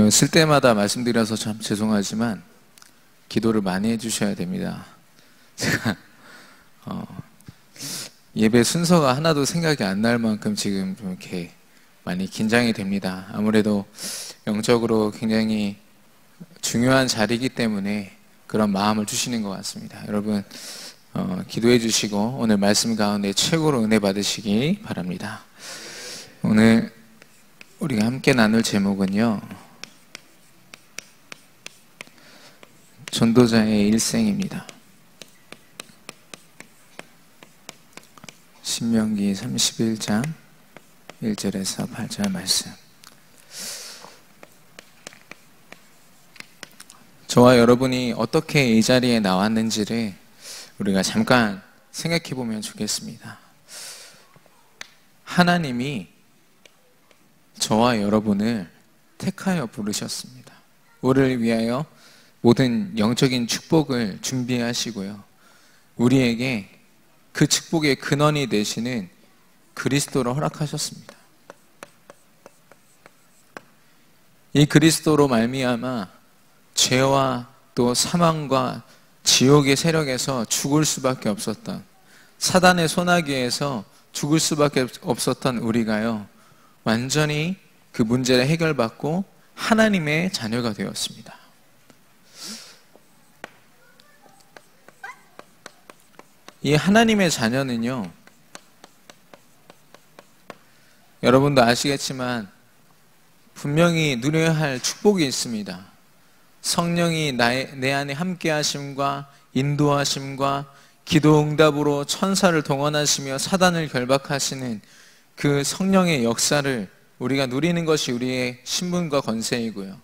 쓸 때마다 말씀드려서 참 죄송하지만 기도를 많이 해주셔야 됩니다. 제가 예배 순서가 하나도 생각이 안 날 만큼 지금 좀 이렇게 많이 긴장이 됩니다. 아무래도 영적으로 굉장히 중요한 자리이기 때문에 그런 마음을 주시는 것 같습니다. 여러분 기도해 주시고 오늘 말씀 가운데 최고로 은혜 받으시기 바랍니다. 오늘 우리가 함께 나눌 제목은요, 전도자의 일생입니다. 신명기 31장 1절에서 8절 말씀. 저와 여러분이 어떻게 이 자리에 나왔는지를 우리가 잠깐 생각해 보면 좋겠습니다. 하나님이 저와 여러분을 택하여 부르셨습니다. 우리를 위하여 모든 영적인 축복을 준비하시고요, 우리에게 그 축복의 근원이 되시는 그리스도를 허락하셨습니다. 이 그리스도로 말미암아 죄와 또 사망과 지옥의 세력에서 죽을 수밖에 없었던, 사단의 소나기에서 죽을 수밖에 없었던 우리가요, 완전히 그 문제를 해결받고 하나님의 자녀가 되었습니다. 이 하나님의 자녀는요, 여러분도 아시겠지만 분명히 누려야 할 축복이 있습니다. 성령이 내 안에 함께 하심과 인도하심과 기도 응답으로 천사를 동원하시며 사단을 결박하시는 그 성령의 역사를 우리가 누리는 것이 우리의 신분과 권세이고요,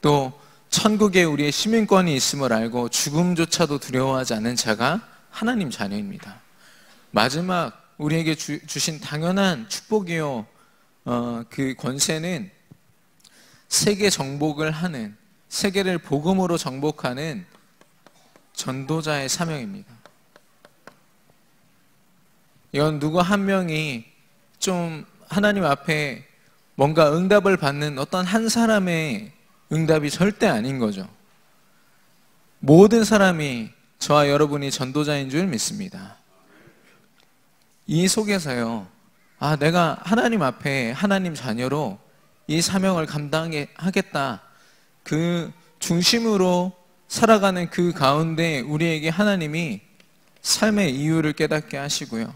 또 천국에 우리의 시민권이 있음을 알고 죽음조차도 두려워하지 않는 자가 하나님 자녀입니다. 마지막 우리에게 주신 당연한 축복이요, 그 권세는 세계 정복을 하는, 세계를 복음으로 정복하는 전도자의 사명입니다. 이건 누구 한 명이 좀 하나님 앞에 뭔가 응답을 받는 어떤 한 사람의 응답이 절대 아닌 거죠. 모든 사람이, 저와 여러분이 전도자인 줄 믿습니다. 이 속에서요, 내가 하나님 앞에 하나님 자녀로 이 사명을 감당하겠다, 그 중심으로 살아가는 그 가운데 우리에게 하나님이 삶의 이유를 깨닫게 하시고요,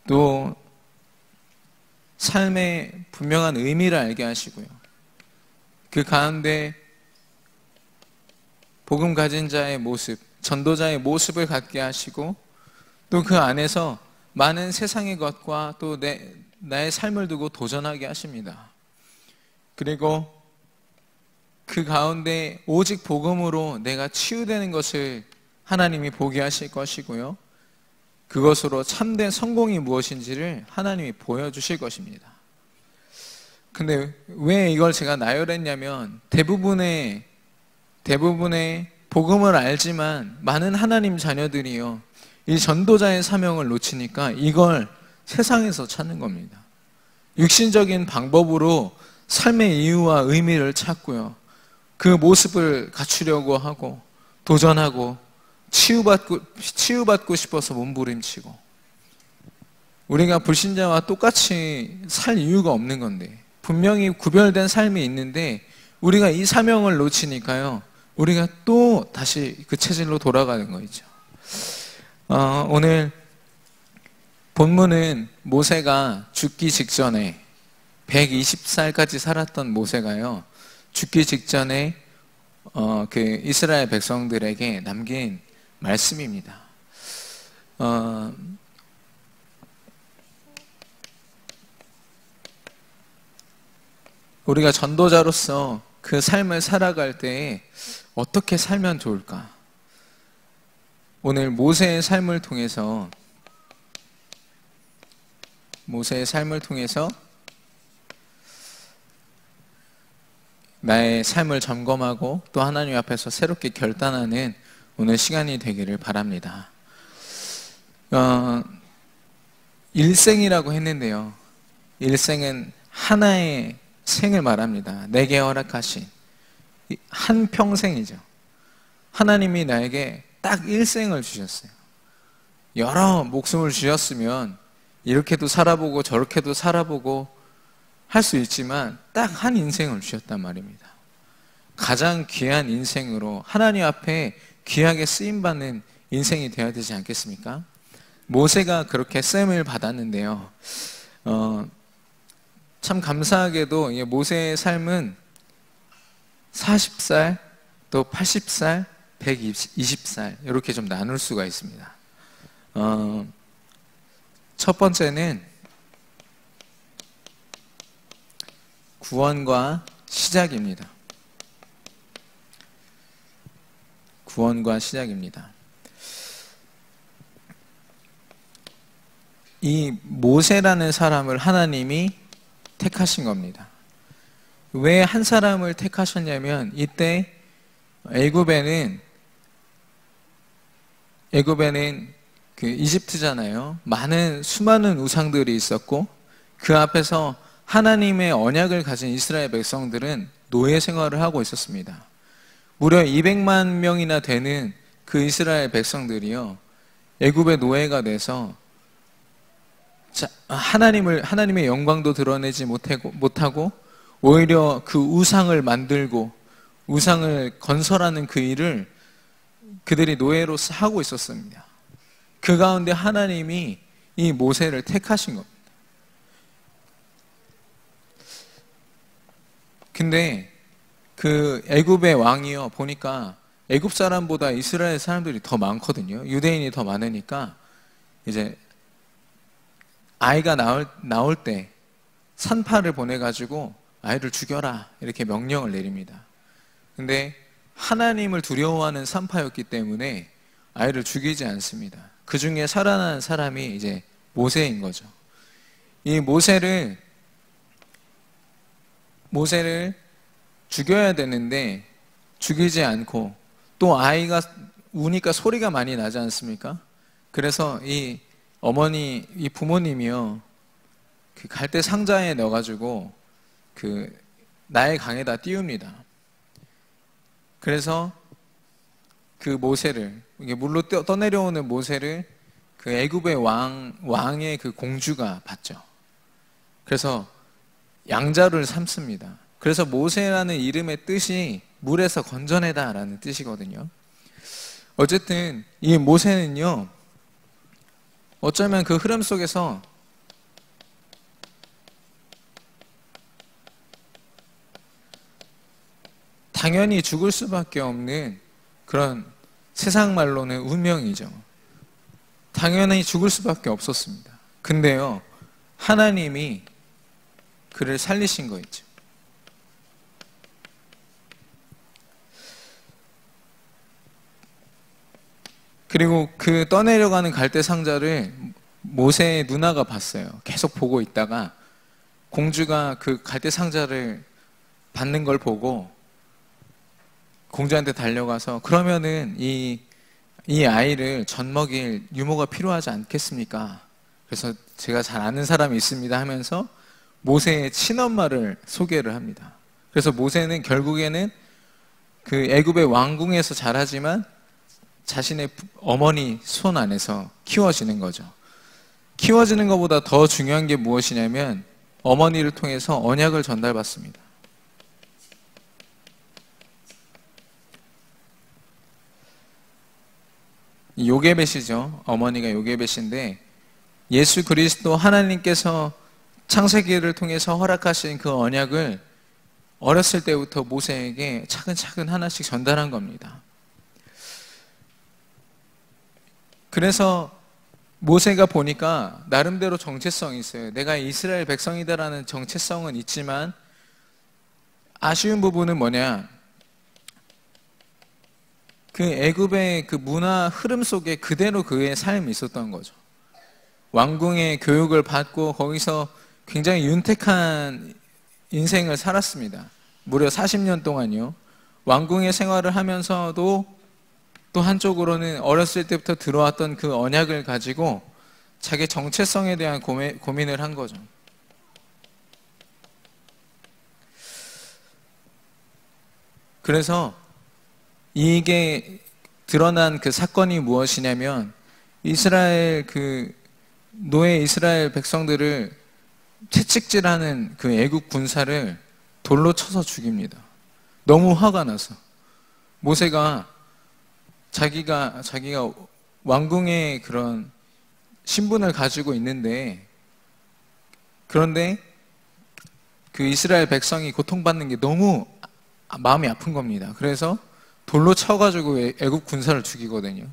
또 삶의 분명한 의미를 알게 하시고요, 그 가운데 복음 가진 자의 모습, 전도자의 모습을 갖게 하시고, 또 그 안에서 많은 세상의 것과 또 나의 삶을 두고 도전하게 하십니다. 그리고 그 가운데 오직 복음으로 내가 치유되는 것을 하나님이 보게 하실 것이고요, 그것으로 참된 성공이 무엇인지를 하나님이 보여주실 것입니다. 근데 왜 이걸 제가 나열했냐면, 대부분의 복음을 알지만 많은 하나님 자녀들이요, 이 전도자의 사명을 놓치니까 이걸 세상에서 찾는 겁니다. 육신적인 방법으로 삶의 이유와 의미를 찾고요, 그 모습을 갖추려고 하고 도전하고 치유받고 싶어서 몸부림치고, 우리가 불신자와 똑같이 살 이유가 없는 건데, 분명히 구별된 삶이 있는데 우리가 이 사명을 놓치니까요, 우리가 또 다시 그 체질로 돌아가는 거죠. 오늘 본문은 모세가 죽기 직전에 120살까지 살았던 모세가요, 죽기 직전에 그 이스라엘 백성들에게 남긴 말씀입니다. 우리가 전도자로서 그 삶을 살아갈 때에 어떻게 살면 좋을까? 오늘 모세의 삶을 통해서 나의 삶을 점검하고 또 하나님 앞에서 새롭게 결단하는 오늘 시간이 되기를 바랍니다. 일생이라고 했는데요, 일생은 하나의 생을 말합니다. 내게 허락하신 한 평생이죠. 하나님이 나에게 딱 일생을 주셨어요. 여러 목숨을 주셨으면 이렇게도 살아보고 저렇게도 살아보고 할 수 있지만 딱 한 인생을 주셨단 말입니다. 가장 귀한 인생으로 하나님 앞에 귀하게 쓰임받는 인생이 되어야 되지 않겠습니까? 모세가 그렇게 쓰임을 받았는데요. 참 감사하게도 모세의 삶은 40살, 또 80살, 120살 이렇게 좀 나눌 수가 있습니다. 첫 번째는 구원과 시작입니다. 구원과 시작입니다. 이 모세라는 사람을 하나님이 택하신 겁니다. 왜 한 사람을 택하셨냐면 이때 애굽에는 그 이집트잖아요. 수많은 우상들이 있었고 그 앞에서 하나님의 언약을 가진 이스라엘 백성들은 노예 생활을 하고 있었습니다. 무려 200만 명이나 되는 그 이스라엘 백성들이요, 애굽의 노예가 돼서 하나님의 영광도 드러내지 못하고 오히려 그 우상을 만들고 우상을 건설하는 그 일을 그들이 노예로서 하고 있었습니다. 그 가운데 하나님이 이 모세를 택하신 겁니다. 근데 그 애굽의 왕이요, 보니까 애굽 사람보다 이스라엘 사람들이 더 많거든요. 유대인이 더 많으니까 이제 아이가 나올 때 산파를 보내가지고 아이를 죽여라 이렇게 명령을 내립니다. 근데 하나님을 두려워하는 산파였기 때문에 아이를 죽이지 않습니다. 그 중에 살아난 사람이 이제 모세인 거죠. 이 모세를 죽여야 되는데 죽이지 않고, 또 아이가 우니까 소리가 많이 나지 않습니까? 그래서 이 부모님이요, 그 갈대 상자에 넣어가지고 그 나일 강에다 띄웁니다. 그래서 그 모세를, 이게 물로 떠내려오는 모세를 그 애굽의 왕의 그 공주가 봤죠. 그래서 양자를 삼습니다. 그래서 모세라는 이름의 뜻이 물에서 건져내다라는 뜻이거든요. 어쨌든 이 모세는요, 어쩌면 그 흐름 속에서 당연히 죽을 수밖에 없는 그런, 세상 말로는 운명이죠. 당연히 죽을 수밖에 없었습니다. 근데요, 하나님이 그를 살리신 거 있죠. 그리고 그 떠내려가는 갈대 상자를 모세의 누나가 봤어요. 계속 보고 있다가 공주가 그 갈대 상자를 받는 걸 보고 공주한테 달려가서, 그러면은 이 아이를 젖먹일 유모가 필요하지 않겠습니까? 그래서 제가 잘 아는 사람이 있습니다 하면서 모세의 친엄마를 소개를 합니다. 그래서 모세는 결국에는 그 애굽의 왕궁에서 자라지만 자신의 어머니 손 안에서 키워지는 거죠. 키워지는 것보다 더 중요한 게 무엇이냐면 어머니를 통해서 언약을 전달받습니다. 요게벳이죠. 어머니가 요게벳인데, 예수 그리스도 하나님께서 창세기를 통해서 허락하신 그 언약을 어렸을 때부터 모세에게 차근차근 하나씩 전달한 겁니다. 그래서 모세가 보니까 나름대로 정체성이 있어요. 내가 이스라엘 백성이다라는 정체성은 있지만 아쉬운 부분은 뭐냐, 그 애굽의 그 문화 흐름 속에 그대로 그의 삶이 있었던 거죠. 왕궁의 교육을 받고 거기서 굉장히 윤택한 인생을 살았습니다. 무려 40년 동안요. 왕궁의 생활을 하면서도 또 한쪽으로는 어렸을 때부터 들어왔던 그 언약을 가지고 자기 정체성에 대한 고민을 한 거죠. 그래서 이게 드러난 그 사건이 무엇이냐면 노예 이스라엘 백성들을 채찍질하는 그 애국 군사를 돌로 쳐서 죽입니다. 너무 화가 나서 모세가 자기가 왕궁의 그런 신분을 가지고 있는데, 그런데 그 이스라엘 백성이 고통받는 게 너무 마음이 아픈 겁니다. 그래서 돌로 쳐가지고 애국 군사를 죽이거든요.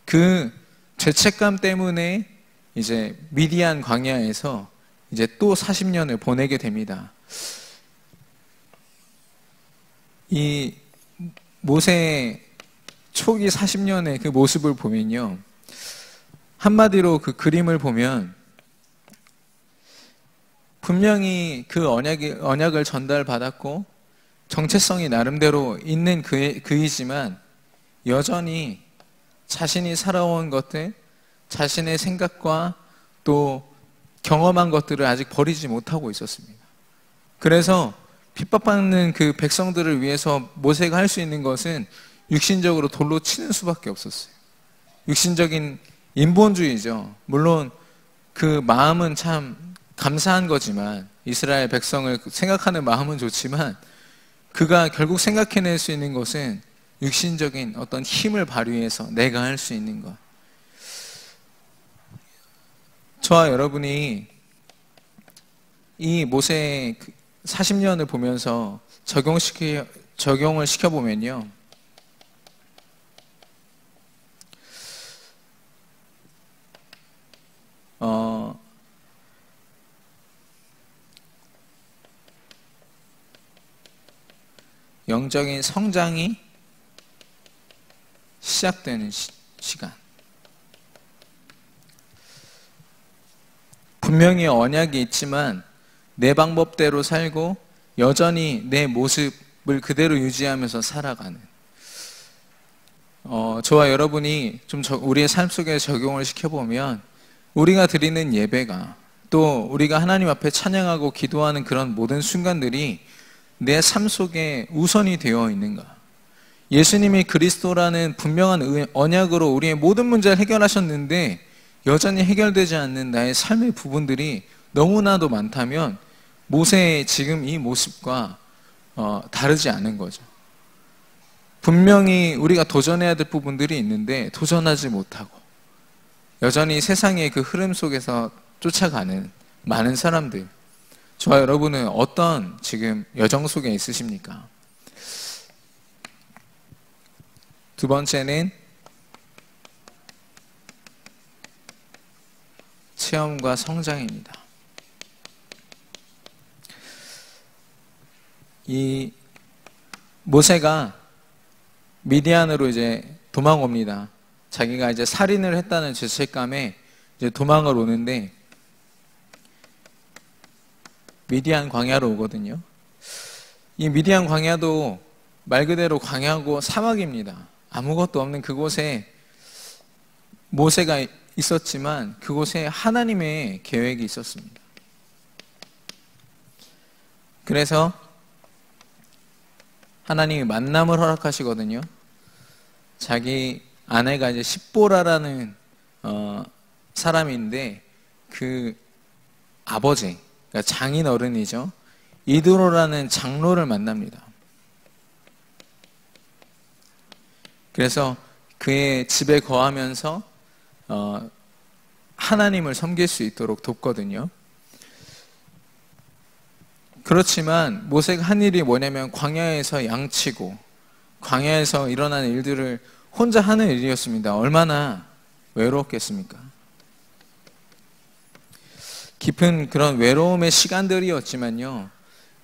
그 죄책감 때문에 이제 미디안 광야에서 이제 또 40년을 보내게 됩니다. 이 모세의 초기 40년의 그 모습을 보면요, 한마디로 그 그림을 보면 분명히 그 언약을 전달받았고 정체성이 나름대로 있는 그이지만 여전히 자신이 살아온 것들, 자신의 생각과 또 경험한 것들을 아직 버리지 못하고 있었습니다. 그래서 핍박받는 그 백성들을 위해서 모세가 할 수 있는 것은 육신적으로 돌로 치는 수밖에 없었어요. 육신적인 인본주의죠. 물론 그 마음은 참 감사한 거지만, 이스라엘 백성을 생각하는 마음은 좋지만, 그가 결국 생각해낼 수 있는 것은 육신적인 어떤 힘을 발휘해서 내가 할 수 있는 것. 저와 여러분이 이 모세의 40년을 보면서 적용을 시켜보면요, 영적인 성장이 시작되는 시간. 분명히 언약이 있지만 내 방법대로 살고 여전히 내 모습을 그대로 유지하면서 살아가는, 저와 여러분이 좀 우리의 삶 속에 적용을 시켜보면 우리가 드리는 예배가, 또 우리가 하나님 앞에 찬양하고 기도하는 그런 모든 순간들이 내 삶 속에 우선이 되어 있는가? 예수님이 그리스도라는 분명한 언약으로 우리의 모든 문제를 해결하셨는데 여전히 해결되지 않는 나의 삶의 부분들이 너무나도 많다면 모세의 지금 이 모습과 다르지 않은 거죠. 분명히 우리가 도전해야 될 부분들이 있는데 도전하지 못하고 여전히 세상의 그 흐름 속에서 쫓아가는 많은 사람들, 저와 여러분은 어떤 지금 여정 속에 있으십니까? 두 번째는 체험과 성장입니다. 이 모세가 미디안으로 이제 도망옵니다. 자기가 이제 살인을 했다는 죄책감에 이제 도망을 오는데 미디안 광야로 오거든요. 이 미디안 광야도 말 그대로 광야고 사막입니다. 아무것도 없는 그곳에 모세가 있었지만 그곳에 하나님의 계획이 있었습니다. 그래서 하나님이 만남을 허락하시거든요. 자기 아내가 이제 십보라라는 사람인데 그 아버지, 그러니까 장인 어른이죠. 이드로라는 장로를 만납니다. 그래서 그의 집에 거하면서 하나님을 섬길 수 있도록 돕거든요. 그렇지만 모세가 한 일이 뭐냐면 광야에서 양치고 광야에서 일어나는 일들을 혼자 하는 일이었습니다. 얼마나 외로웠겠습니까? 깊은 그런 외로움의 시간들이었지만요,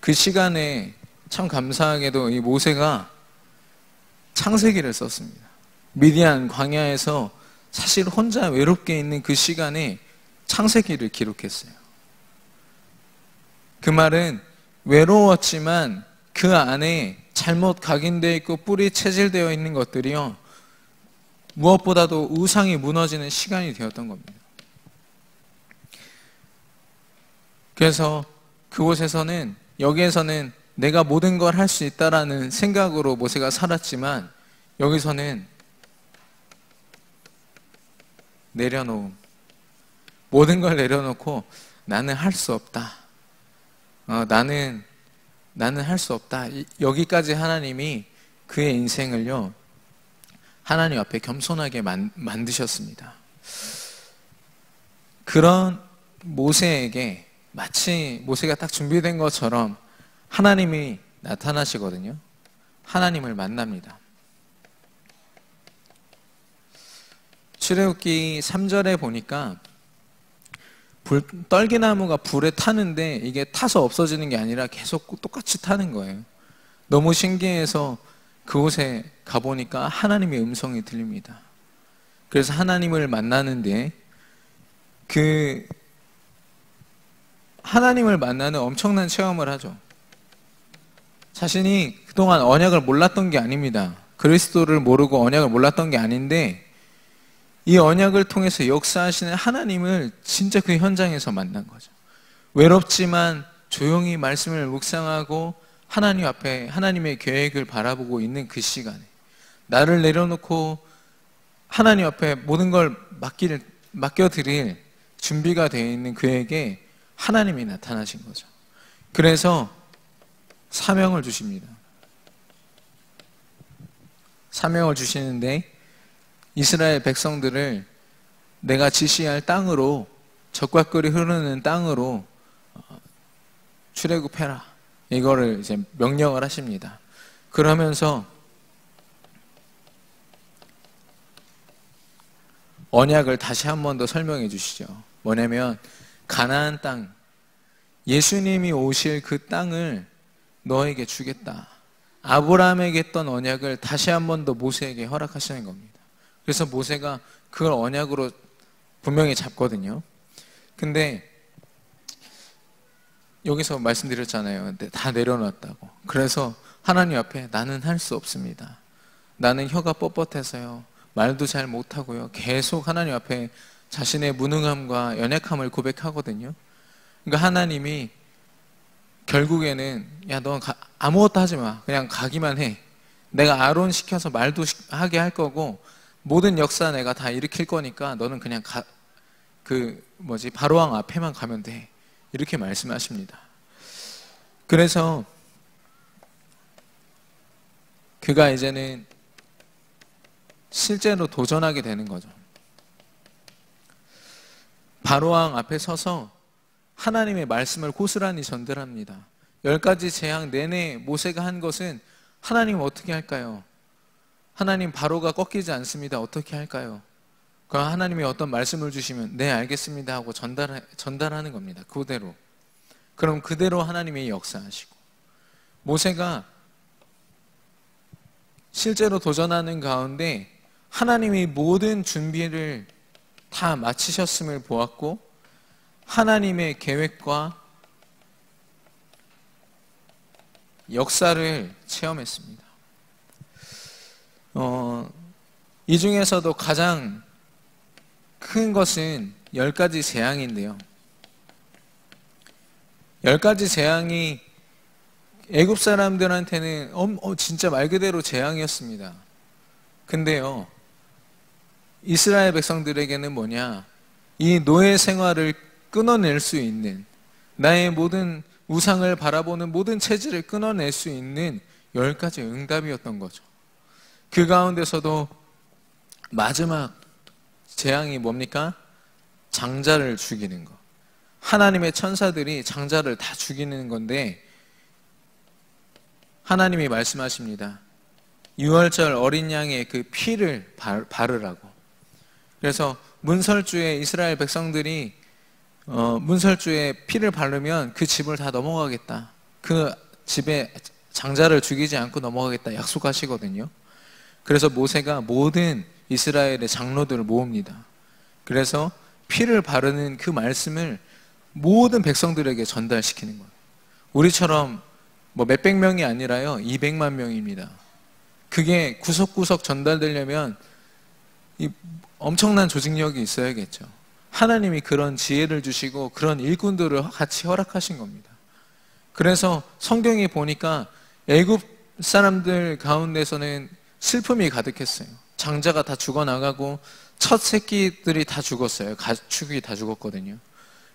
그 시간에 참 감사하게도 이 모세가 창세기를 썼습니다. 미디안 광야에서 사실 혼자 외롭게 있는 그 시간에 창세기를 기록했어요. 그 말은 외로웠지만 그 안에 잘못 각인되어 있고 뿌리 체질되어 있는 것들이요, 무엇보다도 우상이 무너지는 시간이 되었던 겁니다. 그래서 그곳에서는, 여기에서는 내가 모든 걸 할 수 있다라는 생각으로 모세가 살았지만 여기서는 내려놓음, 모든 걸 내려놓고 나는 할 수 없다. 나는 할 수 없다. 여기까지 하나님이 그의 인생을요, 하나님 앞에 겸손하게 만드셨습니다. 그런 모세에게 마치 모세가 딱 준비된 것처럼 하나님이 나타나시거든요. 하나님을 만납니다. 출애굽기 3절에 보니까 떨기나무가 불에 타는데 이게 타서 없어지는 게 아니라 계속 똑같이 타는 거예요. 너무 신기해서 그곳에 가보니까 하나님의 음성이 들립니다. 그래서 하나님을 만나는데 그 하나님을 만나는 엄청난 체험을 하죠. 자신이 그동안 언약을 몰랐던 게 아닙니다. 그리스도를 모르고 언약을 몰랐던 게 아닌데 이 언약을 통해서 역사하시는 하나님을 진짜 그 현장에서 만난 거죠. 외롭지만 조용히 말씀을 묵상하고 하나님 앞에 하나님의 계획을 바라보고 있는 그 시간에 나를 내려놓고 하나님 앞에 모든 걸 맡겨드릴 준비가 되어 있는 그에게 하나님이 나타나신 거죠. 그래서 사명을 주십니다. 사명을 주시는데 이스라엘 백성들을 내가 지시할 땅으로, 젖과 꿀이 흐르는 땅으로 출애굽해라, 이거를 이제 명령을 하십니다. 그러면서 언약을 다시 한 번 더 설명해 주시죠. 뭐냐면 가나안 땅, 예수님이 오실 그 땅을 너에게 주겠다. 아브라함에게 했던 언약을 다시 한 번 더 모세에게 허락하시는 겁니다. 그래서 모세가 그걸 언약으로 분명히 잡거든요. 근데 여기서 말씀드렸잖아요. 다 내려놨다고. 그래서 하나님 앞에 나는 할 수 없습니다. 나는 혀가 뻣뻣해서요, 말도 잘 못하고요, 계속 하나님 앞에 자신의 무능함과 연약함을 고백하거든요. 그러니까 하나님이 결국에는 야, 넌 아무것도 하지 마. 그냥 가기만 해. 내가 아론 시켜서 말도 하게 할 거고 모든 역사 내가 다 일으킬 거니까 너는 그냥 바로왕 앞에만 가면 돼. 이렇게 말씀하십니다. 그래서 그가 이제는 실제로 도전하게 되는 거죠. 바로왕 앞에 서서 하나님의 말씀을 고스란히 전달합니다. 10가지 재앙 내내 모세가 한 것은 하나님 어떻게 할까요? 하나님, 바로가 꺾이지 않습니다. 어떻게 할까요? 그럼 하나님이 어떤 말씀을 주시면 네 알겠습니다 하고 전달하는 겁니다. 그대로. 그럼 그대로 하나님이 역사하시고, 모세가 실제로 도전하는 가운데 하나님이 모든 준비를 다 마치셨음을 보았고 하나님의 계획과 역사를 체험했습니다. 이 중에서도 가장 큰 것은 10가지 재앙인데요. 10가지 재앙이 애굽 사람들한테는 진짜 말 그대로 재앙이었습니다. 근데요, 이스라엘 백성들에게는 뭐냐? 이 노예 생활을 끊어낼 수 있는, 나의 모든 우상을 바라보는 모든 체질을 끊어낼 수 있는 10가지 응답이었던 거죠. 그 가운데서도 마지막 재앙이 뭡니까? 장자를 죽이는 거. 하나님의 천사들이 장자를 다 죽이는 건데 하나님이 말씀하십니다. 유월절 어린 양의 그 피를 바르라고. 그래서 문설주에 이스라엘 백성들이 문설주에 피를 바르면 그 집을 다 넘어가겠다. 그 집에 장자를 죽이지 않고 넘어가겠다 약속하시거든요. 그래서 모세가 모든 이스라엘의 장로들을 모읍니다. 그래서 피를 바르는 그 말씀을 모든 백성들에게 전달시키는 거예요. 우리처럼 몇백 명이 아니라요, 200만 명입니다. 그게 구석구석 전달되려면 엄청난 조직력이 있어야겠죠. 하나님이 그런 지혜를 주시고 그런 일꾼들을 같이 허락하신 겁니다. 그래서 성경에 보니까 애굽 사람들 가운데서는 슬픔이 가득했어요. 장자가 다 죽어나가고 첫 새끼들이 다 죽었어요. 가축이 다 죽었거든요.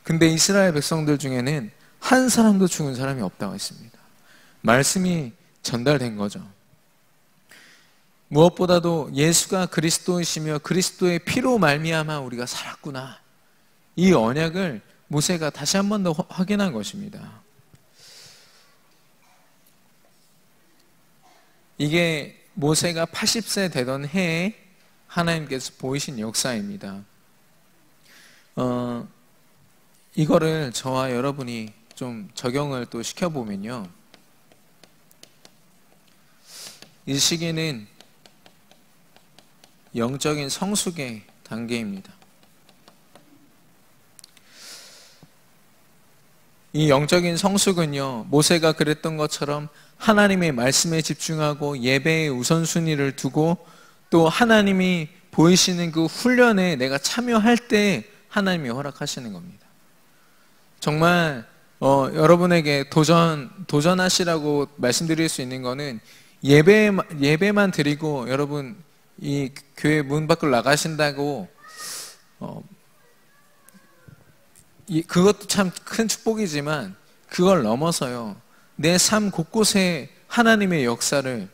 근데 이스라엘 백성들 중에는 한 사람도 죽은 사람이 없다고 했습니다. 말씀이 전달된 거죠. 무엇보다도 예수가 그리스도이시며 그리스도의 피로 말미암아 우리가 살았구나. 이 언약을 모세가 다시 한 번 더 확인한 것입니다. 이게 모세가 80세 되던 해에 하나님께서 보이신 역사입니다. 이거를 저와 여러분이 좀 적용을 또 시켜보면요. 이 시기는 영적인 성숙의 단계입니다. 이 영적인 성숙은요, 모세가 그랬던 것처럼 하나님의 말씀에 집중하고 예배의 우선순위를 두고 또 하나님이 보이시는 그 훈련에 내가 참여할 때 하나님이 허락하시는 겁니다. 정말 여러분에게 도전하시라고 말씀드릴 수 있는 거는 예배만 드리고 여러분 이 교회 문 밖으로 나가신다고 그것도 참 큰 축복이지만 그걸 넘어서요, 내 삶 곳곳에 하나님의 역사를,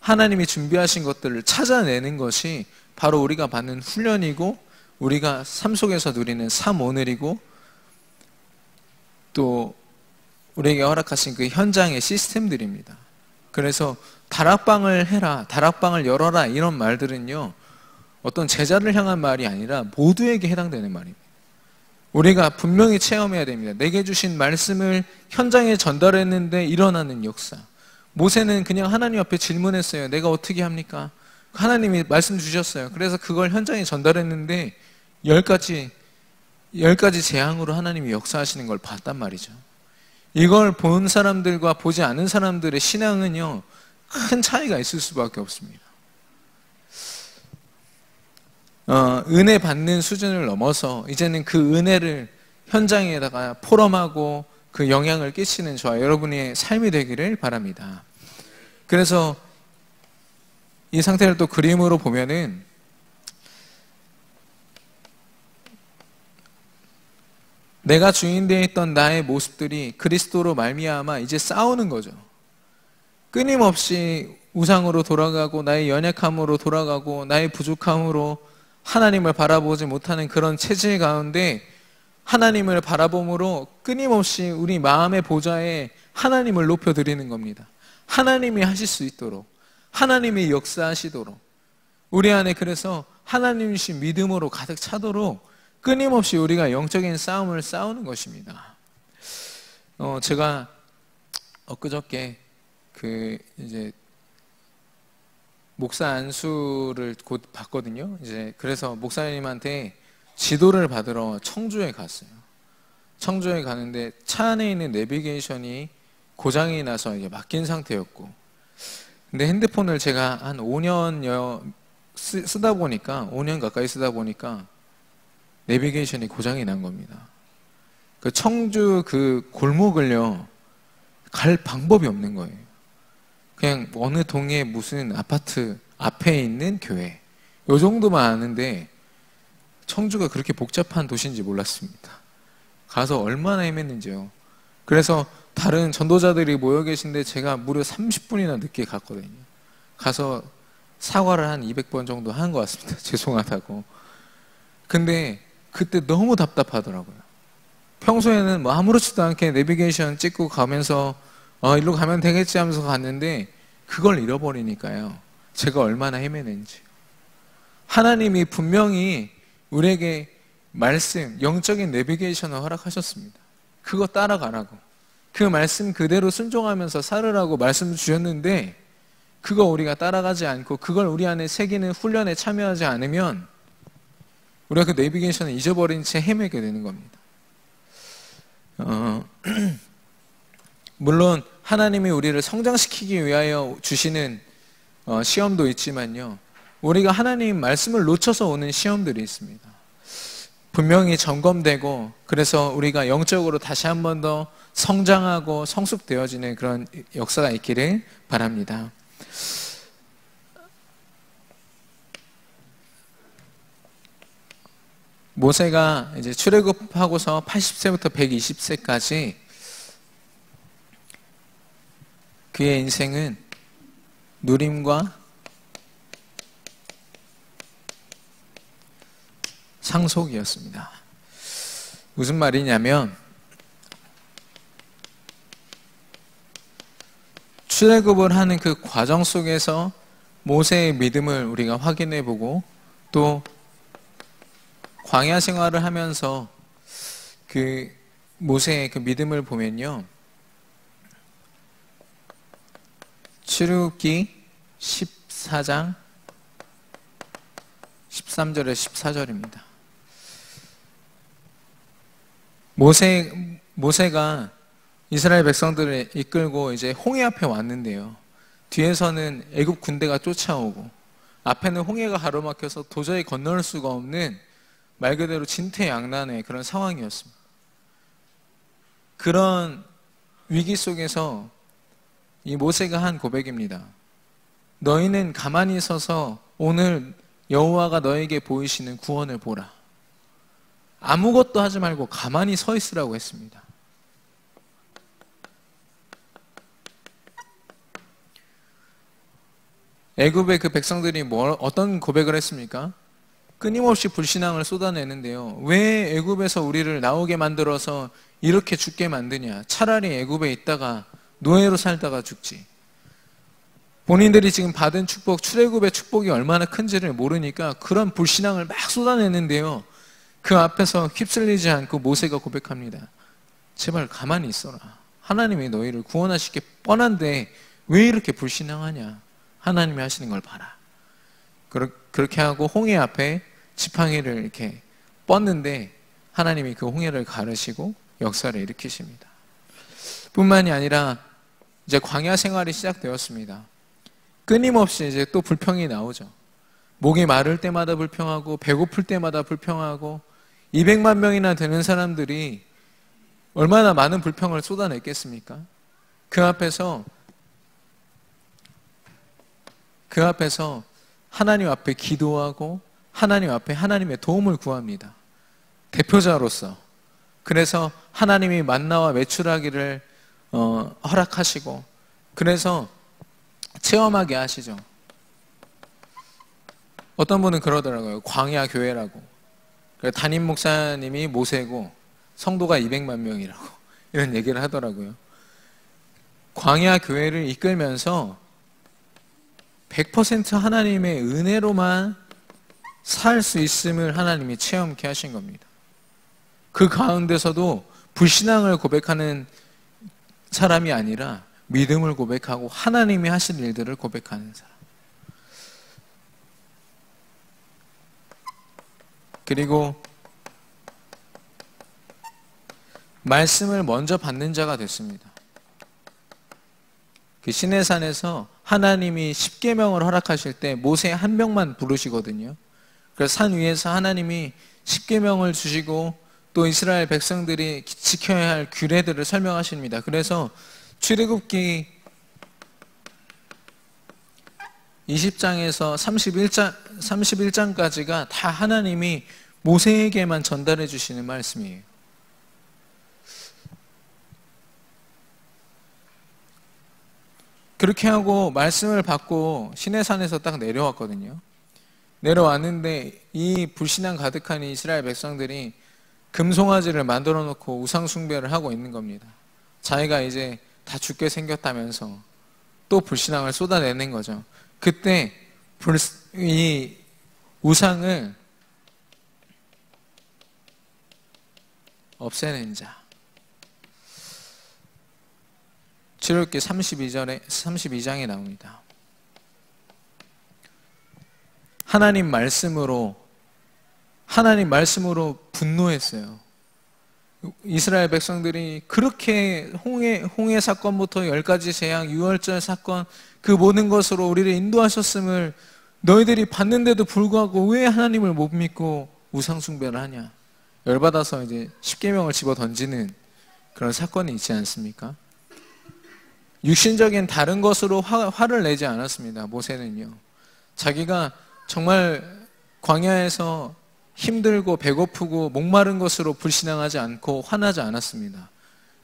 하나님이 준비하신 것들을 찾아내는 것이 바로 우리가 받는 훈련이고 우리가 삶 속에서 누리는 삶 오늘이고 또 우리에게 허락하신 그 현장의 시스템들입니다. 그래서 다락방을 해라, 다락방을 열어라, 이런 말들은요, 어떤 제자를 향한 말이 아니라 모두에게 해당되는 말입니다. 우리가 분명히 체험해야 됩니다. 내게 주신 말씀을 현장에 전달했는데 일어나는 역사. 모세는 그냥 하나님 앞에 질문했어요. 내가 어떻게 합니까? 하나님이 말씀 주셨어요. 그래서 그걸 현장에 전달했는데 10가지 재앙으로 하나님이 역사하시는 걸 봤단 말이죠. 이걸 본 사람들과 보지 않은 사람들의 신앙은요, 큰 차이가 있을 수밖에 없습니다. 은혜 받는 수준을 넘어서 이제는 그 은혜를 현장에다가 포럼하고 그 영향을 끼치는 저와 여러분의 삶이 되기를 바랍니다. 그래서 이 상태를 또 그림으로 보면은 내가 주인되어 있던 나의 모습들이 그리스도로 말미암아 이제 싸우는 거죠. 끊임없이 우상으로 돌아가고 나의 연약함으로 돌아가고 나의 부족함으로 하나님을 바라보지 못하는 그런 체질 가운데 하나님을 바라봄으로 끊임없이 우리 마음의 보좌에 하나님을 높여드리는 겁니다. 하나님이 하실 수 있도록, 하나님이 역사하시도록, 우리 안에 그래서 하나님이신 믿음으로 가득 차도록 끊임없이 우리가 영적인 싸움을 싸우는 것입니다. 제가 엊그저께 이제 목사 안수를 곧 받거든요. 이제 그래서 목사님한테 지도를 받으러 청주에 갔어요. 청주에 가는데 차 안에 있는 내비게이션이 고장이 나서 이게 막힌 상태였고, 근데 핸드폰을 제가 한 5년여 쓰다 보니까 5년 가까이 쓰다 보니까 내비게이션이 고장이 난 겁니다. 그 청주 그 골목을요, 갈 방법이 없는 거예요. 그냥 어느 동에 무슨 아파트 앞에 있는 교회, 요 정도만 아는데 청주가 그렇게 복잡한 도시인지 몰랐습니다. 가서 얼마나 헤맸는지요. 그래서 다른 전도자들이 모여 계신데 제가 무려 30분이나 늦게 갔거든요. 가서 사과를 한 200번 정도 한 것 같습니다. 죄송하다고. 근데 그때 너무 답답하더라고요. 평소에는 뭐 아무렇지도 않게 내비게이션 찍고 가면서 일로 가면 되겠지 하면서 갔는데 그걸 잃어버리니까요, 제가 얼마나 헤매는지. 하나님이 분명히 우리에게 말씀, 영적인 내비게이션을 허락하셨습니다. 그거 따라가라고, 그 말씀 그대로 순종하면서 살으라고 말씀을 주셨는데 그거 우리가 따라가지 않고 그걸 우리 안에 새기는 훈련에 참여하지 않으면 우리가 그 내비게이션을 잊어버린 채 헤매게 되는 겁니다. 물론 하나님이 우리를 성장시키기 위하여 주시는 시험도 있지만요, 우리가 하나님 말씀을 놓쳐서 오는 시험들이 있습니다. 분명히 점검되고, 그래서 우리가 영적으로 다시 한 번 더 성장하고 성숙되어지는 그런 역사가 있기를 바랍니다. 모세가 이제 출애굽하고서 80세부터 120세까지 그의 인생은 누림과 상속이었습니다. 무슨 말이냐면, 출애굽을 하는 그 과정 속에서 모세의 믿음을 우리가 확인해 보고, 또 광야 생활을 하면서 그 모세의 그 믿음을 보면요, 출애굽기 14장 13절에 14절입니다. 모세가 이스라엘 백성들을 이끌고 이제 홍해 앞에 왔는데요, 뒤에서는 애굽 군대가 쫓아오고 앞에는 홍해가 가로막혀서 도저히 건널 수가 없는 말 그대로 진퇴양난의 그런 상황이었습니다. 그런 위기 속에서 이 모세가 한 고백입니다. 너희는 가만히 서서 오늘 여호와가 너에게 보이시는 구원을 보라. 아무것도 하지 말고 가만히 서 있으라고 했습니다. 애굽의 그 백성들이 어떤 고백을 했습니까? 끊임없이 불신앙을 쏟아내는데요. 왜 애굽에서 우리를 나오게 만들어서 이렇게 죽게 만드냐? 차라리 애굽에 있다가 노예로 살다가 죽지. 본인들이 지금 받은 축복, 출애굽의 축복이 얼마나 큰지를 모르니까 그런 불신앙을 막 쏟아내는데요, 그 앞에서 휩쓸리지 않고 모세가 고백합니다. 제발 가만히 있어라. 하나님이 너희를 구원하실 게 뻔한데 왜 이렇게 불신앙하냐? 하나님이 하시는 걸 봐라. 그렇게 하고 홍해 앞에 지팡이를 이렇게 뻗는데 하나님이 그 홍해를 가르시고 역사를 일으키십니다. 뿐만이 아니라 이제 광야 생활이 시작되었습니다. 끊임없이 이제 또 불평이 나오죠. 목이 마를 때마다 불평하고 배고플 때마다 불평하고 200만 명이나 되는 사람들이 얼마나 많은 불평을 쏟아냈겠습니까? 그 앞에서 하나님 앞에 기도하고 하나님 앞에 하나님의 도움을 구합니다. 대표자로서. 그래서 하나님이 만나와 메추라기를 허락하시고, 그래서 체험하게 하시죠. 어떤 분은 그러더라고요. 광야 교회라고. 담임 목사님이 모세고 성도가 200만 명이라고 이런 얘기를 하더라고요. 광야 교회를 이끌면서 100% 하나님의 은혜로만 살 수 있음을 하나님이 체험케 하신 겁니다. 그 가운데서도 불신앙을 고백하는 사람이 아니라 믿음을 고백하고 하나님이 하신 일들을 고백하는 사람. 그리고 말씀을 먼저 받는 자가 됐습니다. 그 시내산에서 하나님이 십계명을 허락하실 때 모세 한 명만 부르시거든요. 그래서 산 위에서 하나님이 십계명을 주시고 또 이스라엘 백성들이 지켜야 할 규례들을 설명하십니다. 그래서 출애굽기 20장에서 31장까지가 다 하나님이 모세에게만 전달해 주시는 말씀이에요. 그렇게 하고 말씀을 받고 시내산에서 딱 내려왔거든요. 내려왔는데 이 불신앙 가득한 이스라엘 백성들이 금송아지를 만들어 놓고 우상 숭배를 하고 있는 겁니다. 자기가 이제 다 죽게 생겼다면서 또 불신앙을 쏟아내는 거죠. 그때 이 우상을 없애는 자. 출애굽기 32장에 나옵니다. 하나님 말씀으로 분노했어요. 이스라엘 백성들이 그렇게 홍해 사건부터 10가지 재앙, 유월절 사건, 그 모든 것으로 우리를 인도하셨음을 너희들이 봤는데도 불구하고 왜 하나님을 못 믿고 우상 숭배를 하냐? 열받아서 이제 십계명을 집어 던지는 그런 사건이 있지 않습니까? 육신적인 다른 것으로 화를 내지 않았습니다. 모세는요. 자기가 정말 광야에서 힘들고 배고프고 목마른 것으로 불신앙하지 않고 화나지 않았습니다.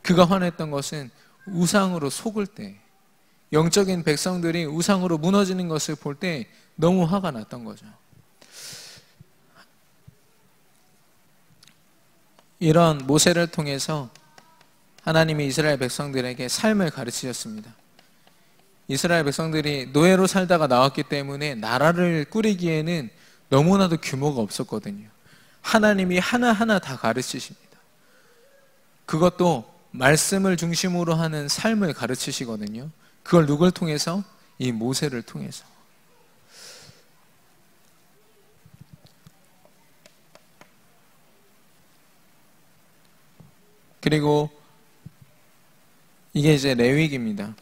그가 화냈던 것은 우상으로 속을 때, 영적인 백성들이 우상으로 무너지는 것을 볼 때 너무 화가 났던 거죠. 이런 모세를 통해서 하나님이 이스라엘 백성들에게 삶을 가르치셨습니다. 이스라엘 백성들이 노예로 살다가 나왔기 때문에 나라를 꾸리기에는 너무나도 규모가 없었거든요. 하나님이 하나하나 다 가르치십니다. 그것도 말씀을 중심으로 하는 삶을 가르치시거든요. 그걸 누굴 통해서? 이 모세를 통해서. 그리고 이게 이제 레위기입니다.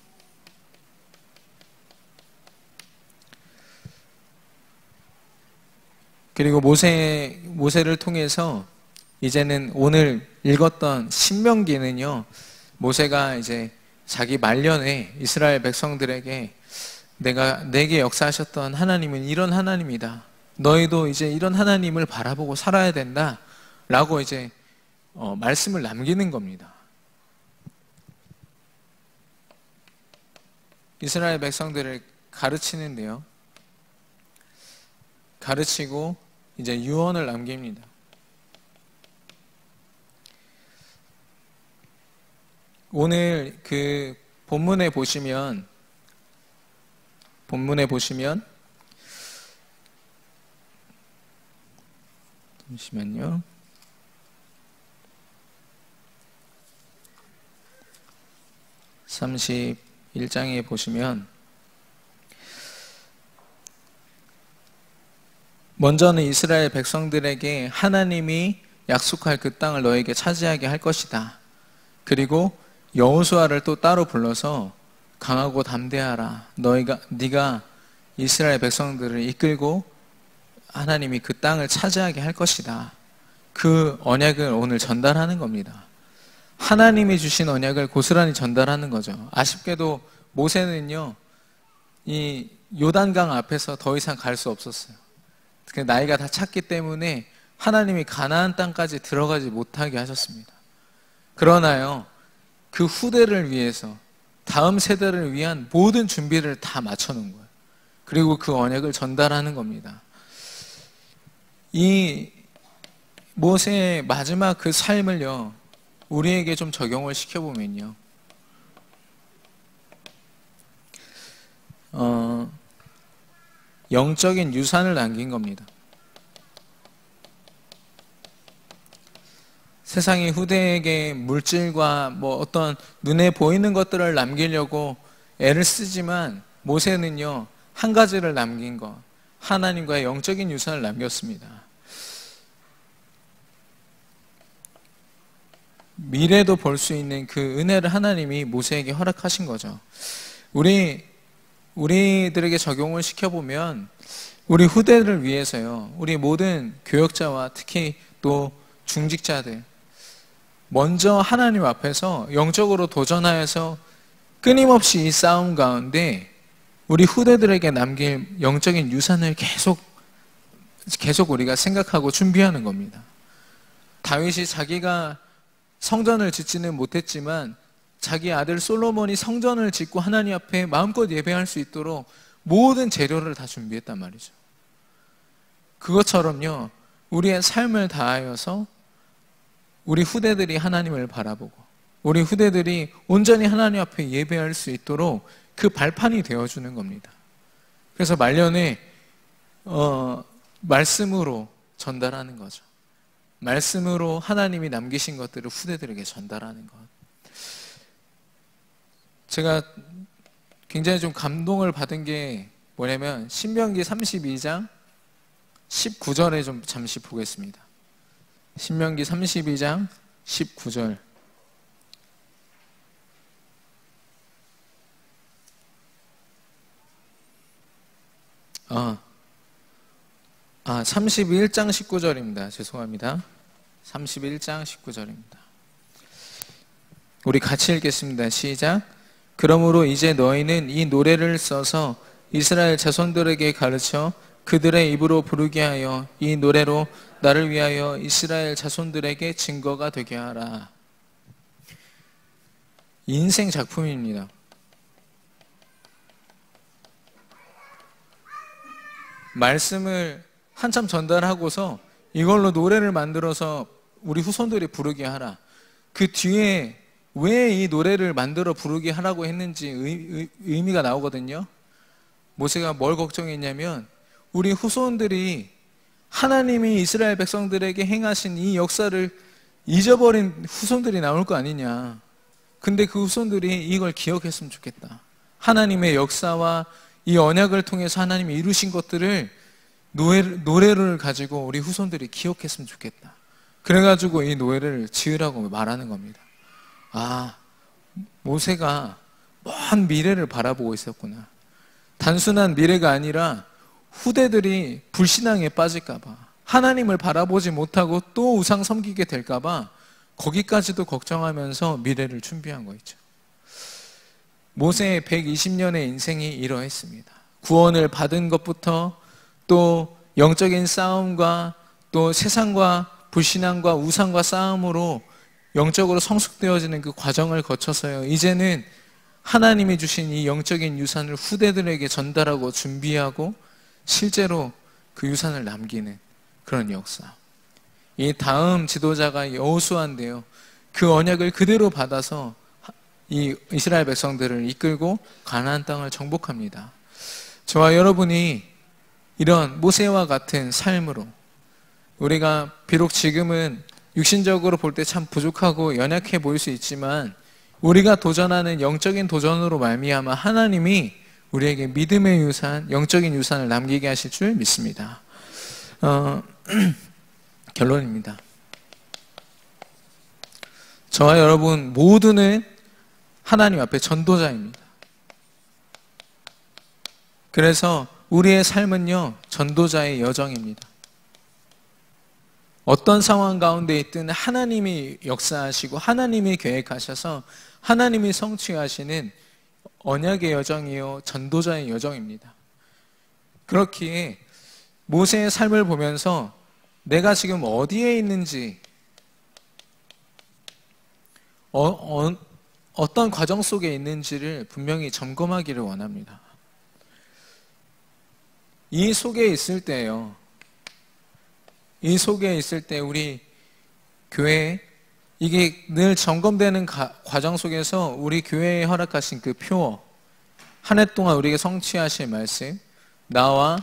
그리고 모세를 통해서 이제는 오늘 읽었던 신명기는요, 모세가 이제 자기 말년에 이스라엘 백성들에게 내게 역사하셨던 하나님은 이런 하나님이다. 너희도 이제 이런 하나님을 바라보고 살아야 된다. 라고 이제 말씀을 남기는 겁니다. 이스라엘 백성들을 가르치는데요. 가르치고 이제 유언을 남깁니다. 오늘 그 본문에 보시면 잠시만요. 31장에 보시면 먼저는 이스라엘 백성들에게 하나님이 약속할 그 땅을 너에게 차지하게 할 것이다. 그리고 여호수아를 또 따로 불러서 강하고 담대하라. 네가 이스라엘 백성들을 이끌고 하나님이 그 땅을 차지하게 할 것이다. 그 언약을 오늘 전달하는 겁니다. 하나님이 주신 언약을 고스란히 전달하는 거죠. 아쉽게도 모세는요, 이 요단강 앞에서 더 이상 갈 수 없었어요. 나이가 다 찼기 때문에 하나님이 가나안 땅까지 들어가지 못하게 하셨습니다. 그러나요, 그 후대를 위해서, 다음 세대를 위한 모든 준비를 다 맞춰놓은 거예요. 그리고 그 언약을 전달하는 겁니다. 이 모세의 마지막 그 삶을요, 우리에게 좀 적용을 시켜보면요, 영적인 유산을 남긴 겁니다. 세상이 후대에게 물질과 뭐 어떤 눈에 보이는 것들을 남기려고 애를 쓰지만 모세는요, 한 가지를 남긴 것, 하나님과의 영적인 유산을 남겼습니다. 미래도 볼 수 있는 그 은혜를 하나님이 모세에게 허락하신 거죠. 우리들에게 적용을 시켜보면 우리 후대를 위해서요, 우리 모든 교역자와 특히 또 중직자들, 먼저 하나님 앞에서 영적으로 도전하여서 끊임없이 이 싸움 가운데 우리 후대들에게 남길 영적인 유산을 계속 우리가 생각하고 준비하는 겁니다. 다윗이 자기가 성전을 짓지는 못했지만 자기 아들 솔로몬이 성전을 짓고 하나님 앞에 마음껏 예배할 수 있도록 모든 재료를 다 준비했단 말이죠. 그것처럼요, 우리의 삶을 다하여서 우리 후대들이 하나님을 바라보고 우리 후대들이 온전히 하나님 앞에 예배할 수 있도록 그 발판이 되어주는 겁니다. 그래서 말년에 말씀으로 전달하는 거죠. 말씀으로 하나님이 남기신 것들을 후대들에게 전달하는 것. 제가 굉장히 좀 감동을 받은 게 뭐냐면 신명기 32장 19절에 좀 잠시 보겠습니다. 신명기 32장 19절. 31장 19절입니다. 죄송합니다. 31장 19절입니다. 우리 같이 읽겠습니다. 시작. 그러므로 이제 너희는 이 노래를 써서 이스라엘 자손들에게 가르쳐 그들의 입으로 부르게 하여 이 노래로 나를 위하여 이스라엘 자손들에게 증거가 되게 하라. 인생 작품입니다. 말씀을 한참 전달하고서 이걸로 노래를 만들어서 우리 후손들이 부르게 하라. 그 뒤에 왜 이 노래를 만들어 부르게 하라고 했는지 의미가 나오거든요. 모세가 뭘 걱정했냐면 우리 후손들이 하나님이 이스라엘 백성들에게 행하신 이 역사를 잊어버린 후손들이 나올 거 아니냐. 근데 그 후손들이 이걸 기억했으면 좋겠다. 하나님의 역사와 이 언약을 통해서 하나님이 이루신 것들을 노래를 가지고 우리 후손들이 기억했으면 좋겠다. 그래가지고 이 노래를 지으라고 말하는 겁니다. 아, 모세가 먼 미래를 바라보고 있었구나. 단순한 미래가 아니라 후대들이 불신앙에 빠질까봐, 하나님을 바라보지 못하고 또 우상 섬기게 될까봐 거기까지도 걱정하면서 미래를 준비한 거 있죠. 모세의 120년의 인생이 이러했습니다. 구원을 받은 것부터 또 영적인 싸움과 또 세상과 불신앙과 우상과 싸움으로 영적으로 성숙되어지는 그 과정을 거쳐서요, 이제는 하나님이 주신 이 영적인 유산을 후대들에게 전달하고 준비하고 실제로 그 유산을 남기는 그런 역사. 이 다음 지도자가 여호수아인데요, 그 언약을 그대로 받아서 이 이스라엘 백성들을 이끌고 가나안 땅을 정복합니다. 저와 여러분이 이런 모세와 같은 삶으로, 우리가 비록 지금은 육신적으로 볼 때 참 부족하고 연약해 보일 수 있지만 우리가 도전하는 영적인 도전으로 말미암아 하나님이 우리에게 믿음의 유산, 영적인 유산을 남기게 하실 줄 믿습니다. 결론입니다. 저와 여러분 모두는 하나님 앞에 전도자입니다. 그래서 우리의 삶은요, 전도자의 여정입니다. 어떤 상황 가운데 있든 하나님이 역사하시고 하나님이 계획하셔서 하나님이 성취하시는 언약의 여정이요, 전도자의 여정입니다. 그렇기에 모세의 삶을 보면서 내가 지금 어디에 있는지, 어떤 과정 속에 있는지를 분명히 점검하기를 원합니다. 이 속에 있을 때요, 이 속에 있을 때 우리 교회, 이게 늘 점검되는 과정 속에서 우리 교회에 허락하신 그 표어, 한 해 동안 우리에게 성취하실 말씀, 나와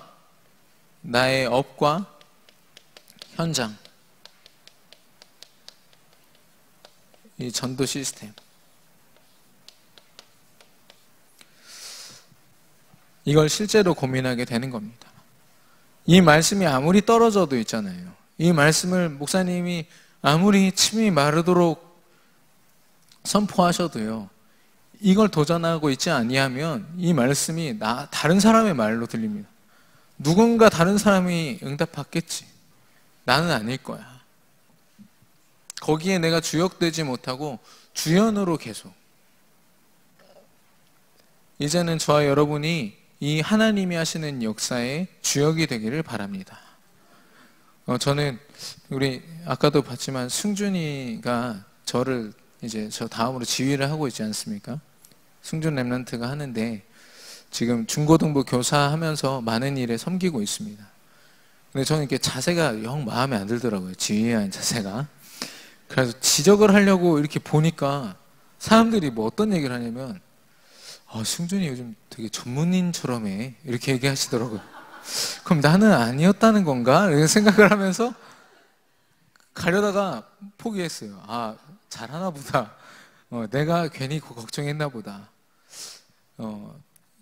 나의 업과 현장, 이 전도 시스템, 이걸 실제로 고민하게 되는 겁니다. 이 말씀이 아무리 떨어져도 있잖아요. 이 말씀을 목사님이 아무리 침이 마르도록 선포하셔도요, 이걸 도전하고 있지 아니하면 이 말씀이 다른 사람의 말로 들립니다. 누군가 다른 사람이 응답받겠지, 나는 아닐 거야. 거기에 내가 주역되지 못하고 주연으로 계속. 이제는 저와 여러분이 이 하나님이 하시는 역사의 주역이 되기를 바랍니다. 저는 우리 아까도 봤지만 승준이가 저를 이제 저 다음으로 지휘를 하고 있지 않습니까? 승준 랩런트가 하는데 지금 중고등부 교사하면서 많은 일에 섬기고 있습니다. 근데 저는 이렇게 자세가 영 마음에 안 들더라고요. 지휘하는 자세가. 그래서 지적을 하려고 이렇게 보니까 사람들이 뭐 어떤 얘기를 하냐면, 승준이 요즘 되게 전문인처럼 해, 이렇게 얘기하시더라고요. 그럼 나는 아니었다는 건가? 이런 생각을 하면서 가려다가 포기했어요. 잘하나 보다. 내가 괜히 걱정했나 보다.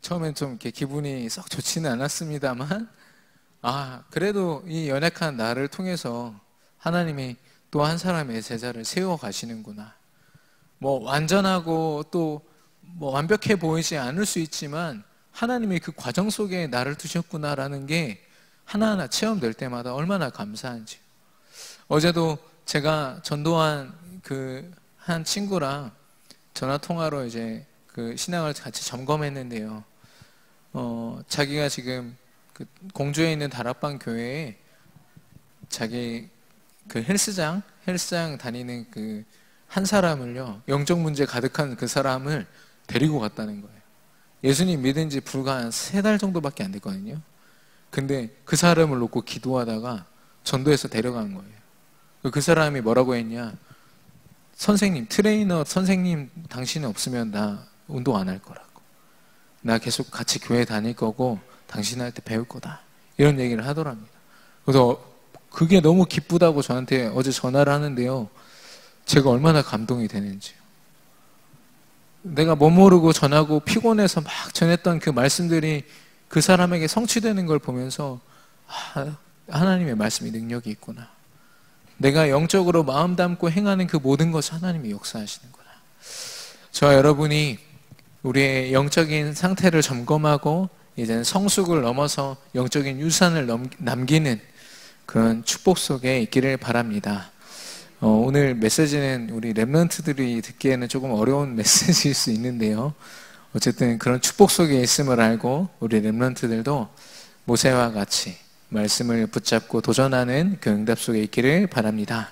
처음엔 좀 이렇게 기분이 썩 좋지는 않았습니다만, 그래도 이 연약한 나를 통해서 하나님이 또 한 사람의 제자를 세워 가시는구나. 완전하고 또 완벽해 보이지 않을 수 있지만 하나님이 그 과정 속에 나를 두셨구나라는 게 하나하나 체험될 때마다 얼마나 감사한지. 어제도 제가 전도한 한 친구랑 전화 통화로 이제 그 신앙을 같이 점검했는데요. 자기가 지금 그 공주에 있는 다락방 교회에 자기 그 헬스장 다니는 그 한 사람을요, 영적 문제 가득한 그 사람을 데리고 갔다는 거예요. 예수님 믿은 지 불과 한 3달 정도밖에 안 됐거든요. 근데 그 사람을 놓고 기도하다가 전도해서 데려간 거예요. 그 사람이 뭐라고 했냐? 선생님, 트레이너 선생님 당신이 없으면 나 운동 안 할 거라고. 나 계속 같이 교회 다닐 거고 당신한테 배울 거다. 이런 얘기를 하더랍니다. 그래서 그게 너무 기쁘다고 저한테 어제 전화를 하는데요. 제가 얼마나 감동이 되는지요. 내가 뭐 모르고 전하고 피곤해서 막 전했던 그 말씀들이 그 사람에게 성취되는 걸 보면서 하나님의 말씀이 능력이 있구나. 내가 영적으로 마음 담고 행하는 그 모든 것을 하나님이 역사하시는구나. 저와 여러분이 우리의 영적인 상태를 점검하고 이제는 성숙을 넘어서 영적인 유산을 남기는 그런 축복 속에 있기를 바랍니다. 오늘 메시지는 우리 렘넌트들이 듣기에는 조금 어려운 메시지일 수 있는데요. 어쨌든 그런 축복 속에 있음을 알고 우리 렘넌트들도 모세와 같이 말씀을 붙잡고 도전하는 그 응답 속에 있기를 바랍니다.